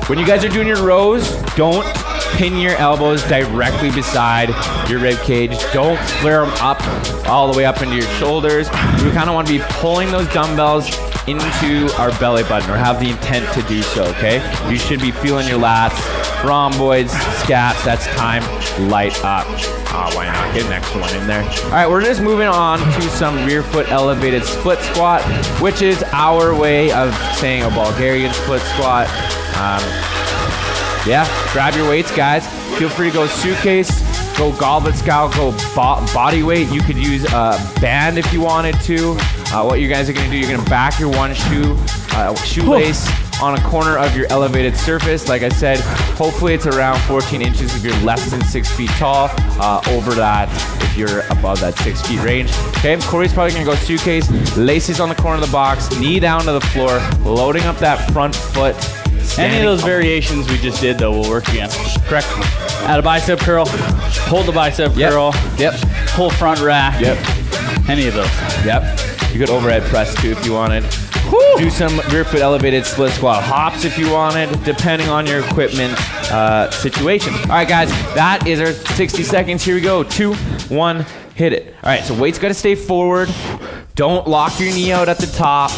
When you guys are doing your rows, don't pin your elbows directly beside your rib cage. Don't flare them up all the way up into your shoulders. We kind of want to be pulling those dumbbells into our belly button, or have the intent to do so, okay? You should be feeling your lats, rhomboids, scaps. That's time. Light up. Oh, why not? Get an extra one in there. All right, we're just moving on to some rear foot elevated split squat, which is our way of saying a Bulgarian split squat. Yeah, grab your weights, guys. Feel free to go suitcase, go goblet style, go body weight. You could use a band if you wanted to. What you guys are gonna do, you're gonna back your one shoelace on a corner of your elevated surface. Like I said, hopefully it's around 14 inches if you're less than 6 feet tall. Over that if you're above that 6 feet range. Okay, Cory's probably gonna go suitcase, laces on the corner of the box, knee down to the floor, loading up that front foot. Any of those variations we just did, though, will work again. Correct. Add a bicep curl, hold the bicep curl. Yep. Pull front rack. Yep. Any of those. Yep. You could overhead press too if you wanted. Woo! Do some rear foot elevated split squat hops if you wanted, depending on your equipment situation. All right, guys, that is our 60 seconds. Here we go. 2, 1, hit it. All right, so weight's got to stay forward. Don't lock your knee out at the top.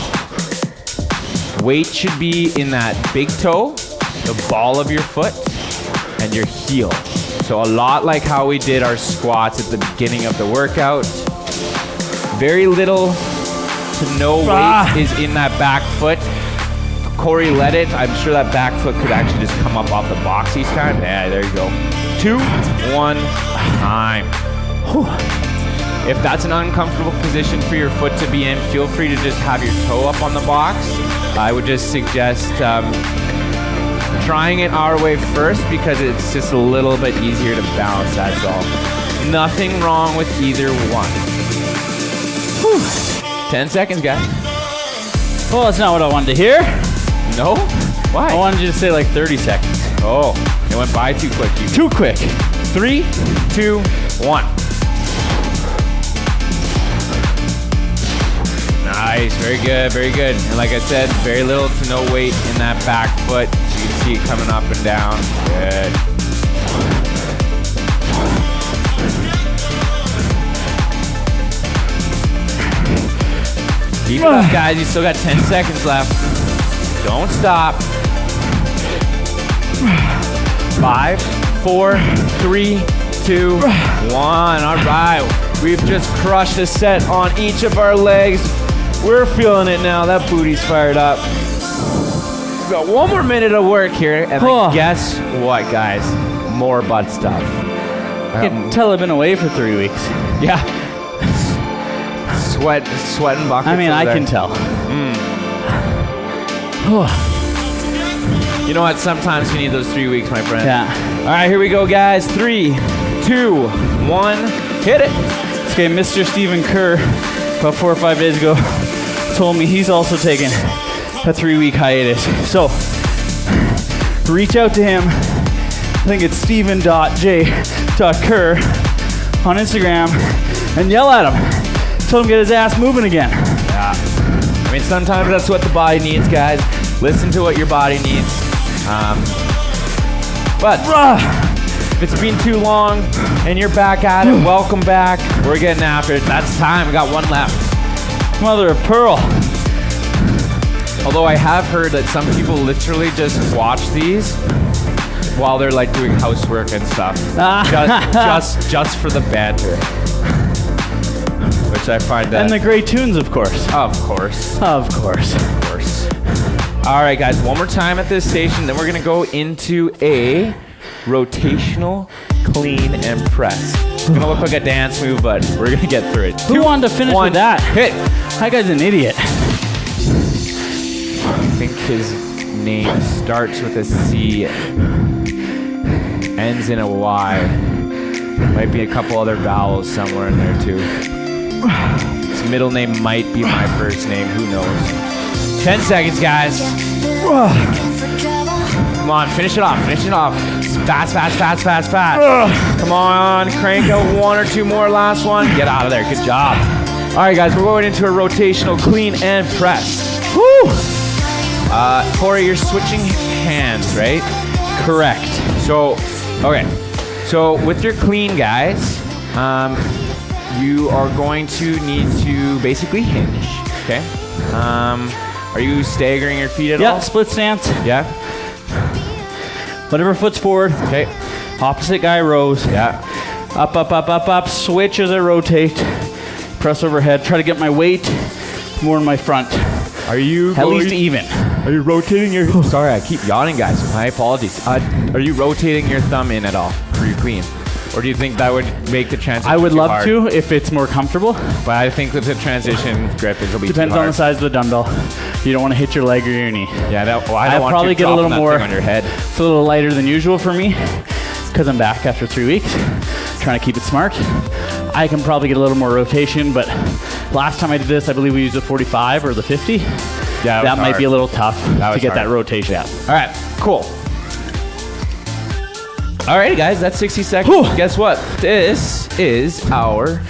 Weight should be in that big toe, the ball of your foot, and your heel. So a lot like how we did our squats at the beginning of the workout. Very little to no weight is in that back foot. Cory let it. I'm sure that back foot could actually just come up off the box each time. Yeah, there you go. 2, 1, time. Whew. If that's an uncomfortable position for your foot to be in, feel free to just have your toe up on the box. I would just suggest trying it our way first because it's just a little bit easier to balance, that's all. Nothing wrong with either one. Whew. 10 seconds, guys. Well, that's not what I wanted to hear. No? Why? I wanted you to say like 30 seconds. Oh, it went by too quick. Too quick. 3, 2, 1. Nice, very good, very good. And like I said, very little to no weight in that back foot. You can see it coming up and down. Good. Keep it up, guys. You still got 10 seconds left. Don't stop. 5, 4, 3, 2, 1. All right. We've just crushed a set on each of our legs. We're feeling it now. That booty's fired up. We've got one more minute of work here, and then guess what, guys? More butt stuff. I can tell I've been away for 3 weeks. Yeah. Sweating buckets. I mean, I there. can tell. You know what? Sometimes you need those 3 weeks, my friend. Yeah. All right, here we go, guys. 3, 2, 1, hit it. Okay, Mr. Stephen Kerr, about 4 or 5 days ago, told me he's also taking a 3-week hiatus. So, reach out to him. I think it's Stephen.j.kerr on Instagram and yell at him. Tell him to get his ass moving again. Yeah. I mean, sometimes that's what the body needs, guys. Listen to what your body needs. But if it's been too long and you're back at it, welcome back. We're getting after it. That's time. We got one left. Mother of pearl. Although I have heard that some people literally just watch these while they're like doing housework and stuff. just for the banter. Which I find And the great tunes, of course. Of course. Of course. Of course. All right, guys, one more time at this station, then we're gonna go into a rotational clean and press. It's gonna look like a dance move, but we're gonna get through it. Who wanted to finish with that? Hit. That guy's an idiot. I think his name starts with a C, ends in a Y. Might be a couple other vowels somewhere in there too. His middle name might be my first name, who knows. 10 seconds, guys. Come on, finish it off, finish it off. Fast, fast, fast, fast, fast. Come on, crank out 1 or 2 more, last one. Get out of there, good job. All right, guys, we're going into a rotational clean and press. Woo! Cory, you're switching hands, right? Correct. So, okay. So with your clean, guys, you are going to need to basically hinge, okay? Are you staggering your feet at all? Yeah, split stance. Yeah? Whatever foot's forward. Okay. Opposite guy rows. Yeah. Up, up, up, up, up. Switch as I rotate. Press overhead. Try to get my weight more in my front. Are you At least even. Are you rotating your... Sorry, I keep yawning, guys. My apologies. Are you rotating your thumb in at all for your clean? Or do you think that would make the transition I would too love hard? to if it's more comfortable. But I think with the transition grip, it'll be Depends too on hard. the size of the dumbbell. You don't want to hit your leg or your knee. Yeah, that, well, I I'd don't want probably you get a little dropping that more thing on your head. It's a little lighter than usual for me because I'm back after 3 weeks, trying to keep it smart. I can probably get a little more rotation, but last time I did this, I believe we used the 45 or the 50. Yeah, that might be a little tough to was get hard. that rotation. Yeah. All right, cool. All right, guys, that's 60 seconds. Whew. Guess what? This is our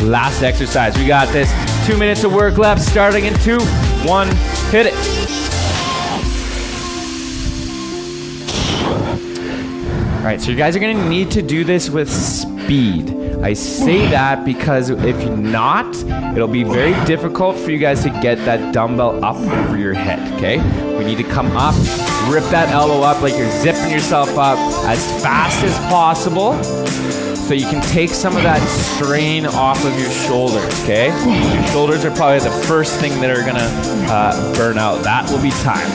last exercise. We got this. 2 minutes of work left, starting in 2, 1, hit it. All right, so you guys are gonna need to do this with speed. I say that because if not, it'll be very difficult for you guys to get that dumbbell up over your head, okay? We need to come up, rip that elbow up like you're zipping yourself up as fast as possible so you can take some of that strain off of your shoulders, okay? Your shoulders are probably the first thing that are gonna burn out. That will be time.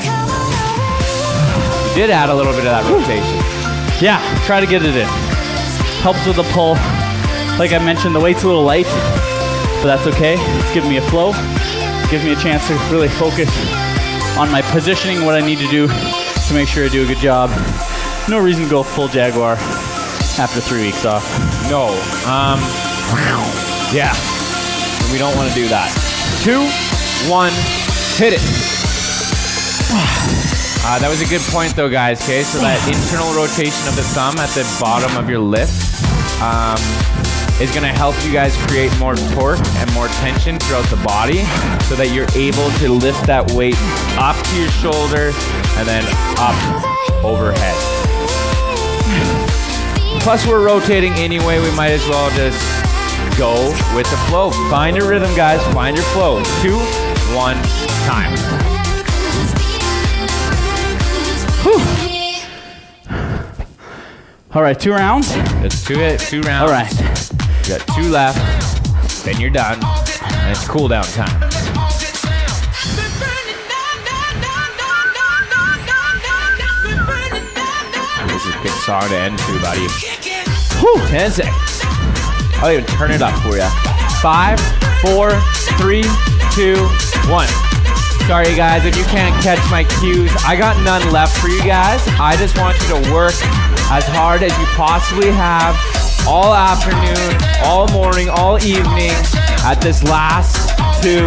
You did add a little bit of that rotation. Yeah, try to get it in. Helps with the pull. Like I mentioned, the weight's a little light, but that's okay. It's giving me a flow. It gives me a chance to really focus on my positioning, what I need to do to make sure I do a good job. No reason to go full Jaguar after 3 weeks off. No. Yeah. We don't want to do that. 2, 1, hit it. That was a good point though, guys, okay? So that internal rotation of the thumb at the bottom of your lift is gonna help you guys create more torque and more tension throughout the body so that you're able to lift that weight up to your shoulder and then up overhead. Plus we're rotating anyway, we might as well just go with the flow. Find your rhythm, guys, find your flow. 2, 1, time. All right, 2 rounds. Let's do it, 2 rounds. All right. You got 2 left, then you're done, and it's cool down time. This is a good song to end to, buddy. Whew, 10 seconds. I'll even turn it up for you. 5, 4, 3, 2, 1. Sorry guys, if you can't catch my cues, I got none left for you guys. I just want you to work as hard as you possibly have all afternoon, all morning, all evening at this last 2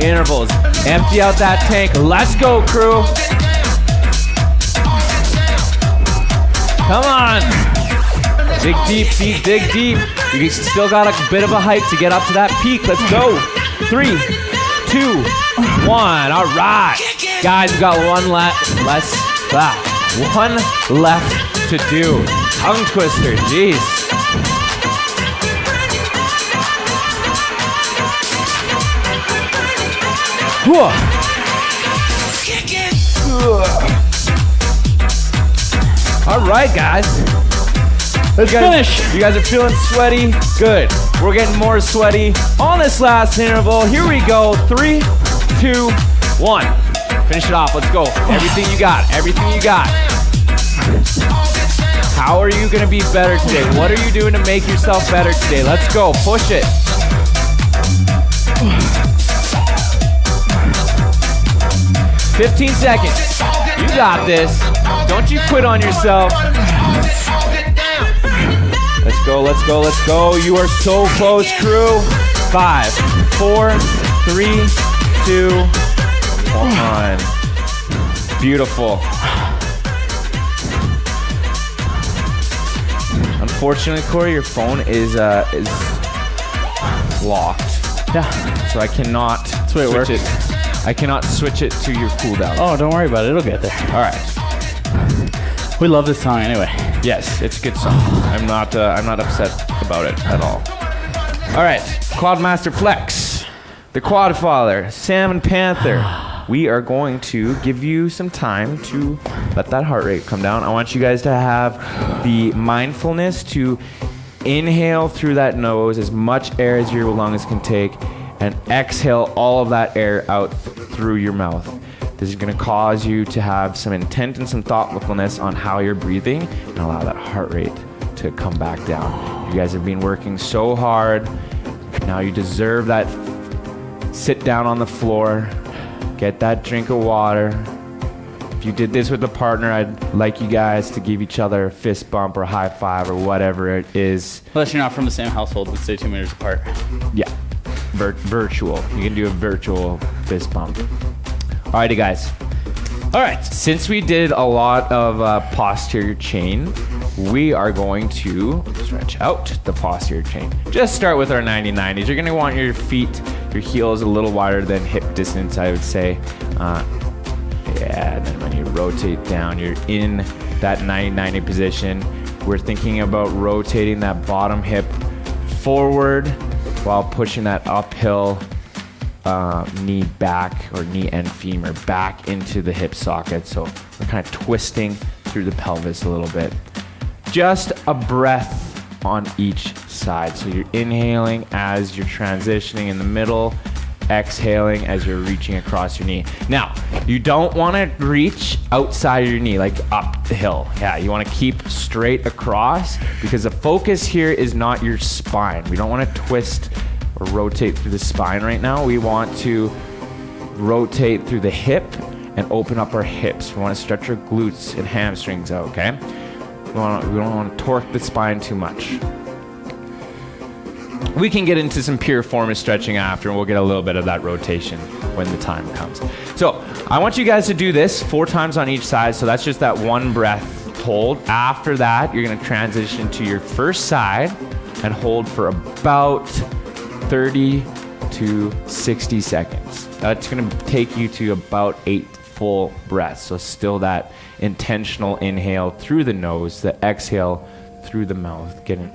intervals. Empty out that tank. Let's go, crew. Come on. Dig deep, deep, dig deep. You still got a bit of a height to get up to that peak. Let's go. 3, 2, 1. All right. Guys, we got one left to do. Tongue twister, jeez. Whew. All right, guys. Let's finish. You guys are feeling sweaty? Good. We're getting more sweaty on this last interval. Here we go. 3, 2, 1. Finish it off. Let's go. Everything you got. Everything you got. How are you going to be better today? What are you doing to make yourself better today? Let's go. Push it. "15 seconds. You got this. Don't you quit on yourself. Let's go, let's go, let's go. You are so close, crew. 5, 4, 3, 2, 1. Beautiful. Unfortunately, Cory, your phone is locked. Yeah. So I cannot the way it switch works. it. I cannot switch it to your cooldown. Oh, don't worry about it. It'll get there. All right. We love this song anyway. Yes, it's a good song. I'm not upset about it at all. All right, Quadmaster Flex, the Quad Father, Salmon Panther. We are going to give you some time to let that heart rate come down. I want you guys to have the mindfulness to inhale through that nose as much air as your lungs can take, and exhale all of that air out through your mouth. This is going to cause you to have some intent and some thoughtfulness on how you're breathing and allow that heart rate to come back down. You guys have been working so hard. Now you deserve that. Sit down on the floor. Get that drink of water. If you did this with a partner, I'd like you guys to give each other a fist bump or a high five or whatever it is. Unless you're not from the same household, we'd stay 2 meters apart. Yeah, virtual. You can do a virtual fist bump. Alrighty, guys. All right, since we did a lot of posterior chain, we are going to stretch out the posterior chain. Just start with our 90-90s. You're going to want your feet, your heels a little wider than hip distance, I would say. Yeah, and then when you rotate down, you're in that 90-90 position. We're thinking about rotating that bottom hip forward while pushing that uphill knee back, or knee and femur back into the hip socket. So we're kind of twisting through the pelvis a little bit. Just a breath on each side. So you're inhaling as you're transitioning in the middle, exhaling as you're reaching across your knee. Now, you don't want to reach outside of your knee, like up the hill. Yeah, you want to keep straight across, because the focus here is not your spine. We don't want to twist or rotate through the spine right now. We want to rotate through the hip and open up our hips. We want to stretch our glutes and hamstrings out, okay? We don't want to torque the spine too much. We can get into some piriformis stretching after, and we'll get a little bit of that rotation when the time comes. So I want you guys to do this 4 times on each side. So that's just that one breath hold. After that, you're going to transition to your first side and hold for about 30 to 60 seconds. That's going to take you to about 8 full breaths. So still that intentional inhale through the nose, the exhale through the mouth, getting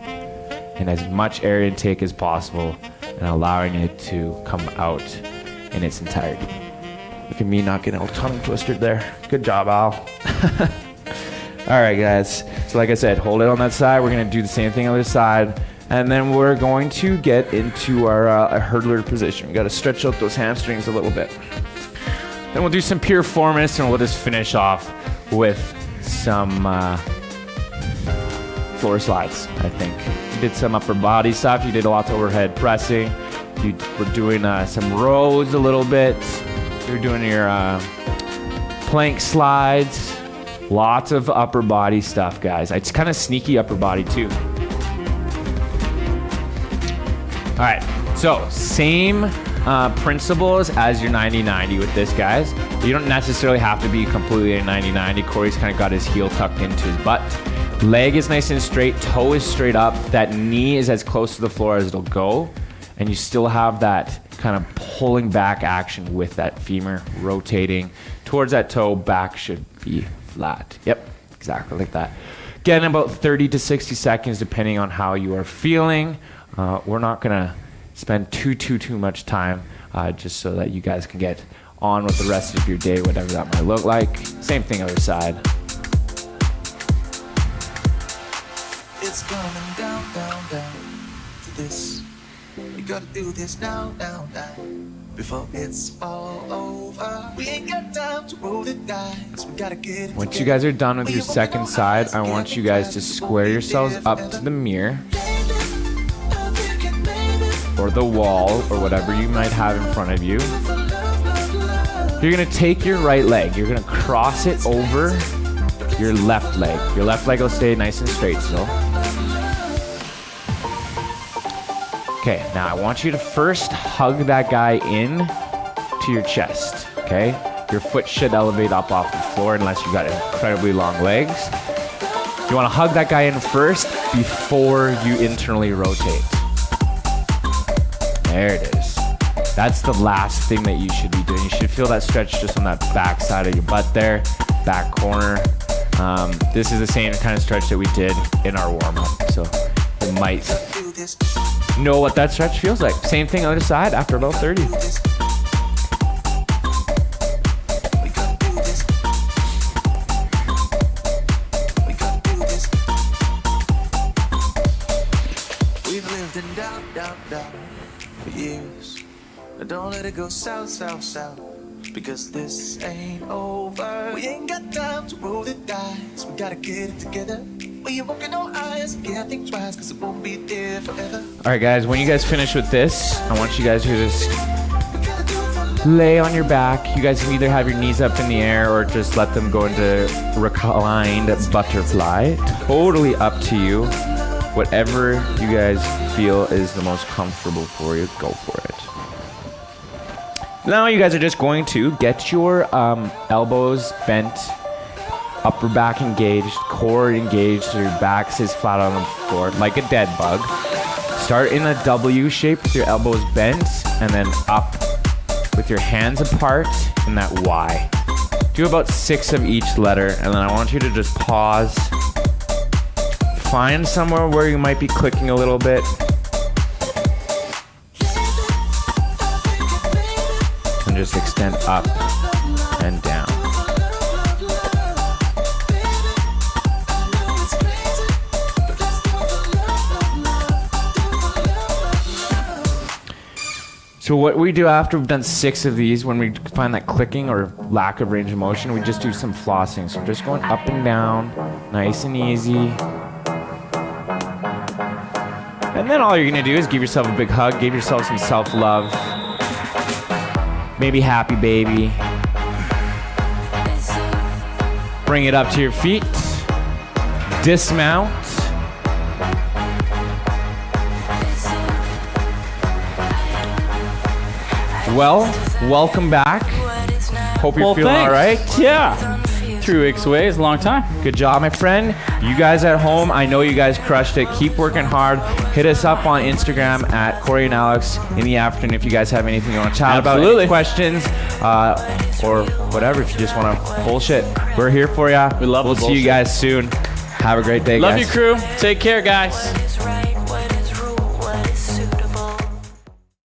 in as much air intake as possible and allowing it to come out in its entirety. Look at me not getting a tongue twisted there. Good job, Al. All right, guys. So like I said, hold it on that side. We're going to do the same thing on the other side. And then we're going to get into our hurdler position. We got to stretch out those hamstrings a little bit. Then we'll do some piriformis, and we'll just finish off with some floor slides, I think. You did some upper body stuff. You did lots of overhead pressing. You were doing some rows a little bit. You were doing your plank slides. Lots of upper body stuff, guys. It's kind of sneaky upper body, too. All right, so same principles as your 90-90 with this, guys. You don't necessarily have to be completely a 90-90. Cory's kind of got his heel tucked into his butt. Leg is nice and straight, toe is straight up. That knee is as close to the floor as it'll go. And you still have that kind of pulling back action with that femur rotating towards that toe. Back should be flat. Yep, exactly like that. Again, about 30 to 60 seconds depending on how you are feeling. We're not going to spend too much time just so that you guys can get on with the rest of your day, whatever that might look like. Same thing other side. It's coming down to this. You gotta do this now, before it's all over. We ain't got time to roll the dice. We gotta get it. Once you guys are done with your second side, I want you guys to square yourselves up to the mirror or the wall or whatever you might have in front of you. You're gonna take your right leg. You're gonna cross it over your left leg. Your left leg will stay nice and straight still. Okay, now I want you to first hug that guy in to your chest, okay? Your foot should elevate up off the floor unless you've got incredibly long legs. You wanna hug that guy in first before you internally rotate. There it is. That's the last thing that you should be doing. You should feel that stretch just on that back side of your butt there, back corner. This is the same kind of stretch that we did in our warm-up. So you might Do this, know what that stretch feels like. Same thing other side after about 30. do this. We gotta do this. We gotta do this. We've lived in doubt, doubt, doubt for years. Now don't let it go south, south, south. Because this ain't over. We ain't got time to roll the dice. We gotta get it together. We ain't walking on eyes. Can't think twice, cause it won't be there forever. All right, guys, when you guys finish with this, I want you guys to just We gotta do it for lay on your back. You guys can either have your knees up in the air or just let them go into reclined butterfly. Totally up to you. Whatever you guys feel is the most comfortable for you, go for it. Now you guys are just going to get your elbows bent, upper back engaged, core engaged, so your back stays flat on the floor like a dead bug. Start in a W shape with your elbows bent and then up with your hands apart in that Y. Do about 6 of each letter, and then I want you to just pause. Find somewhere where you might be clicking a little bit. And just extend up and down. So what we do after we've done 6 of these, when we find that clicking or lack of range of motion, we just do some flossing. So just going up and down, nice and easy. And then all you're gonna do is give yourself a big hug, give yourself some self-love. Maybe happy baby. Bring it up to your feet. Dismount. Well, welcome back. Hope you're feeling all right. Yeah. 3 weeks away is a long time. Good job, my friend. You guys at home, I know you guys crushed it. Keep working hard. Hit us up on Instagram at Cory and Alex in the afternoon if you guys have anything you want to chat about, any questions, or whatever. If you just want to bullshit, we're here for you. We love We'll the see you bullshit. guys soon. Have a great day, Love guys. you, crew. Take care, guys. It's right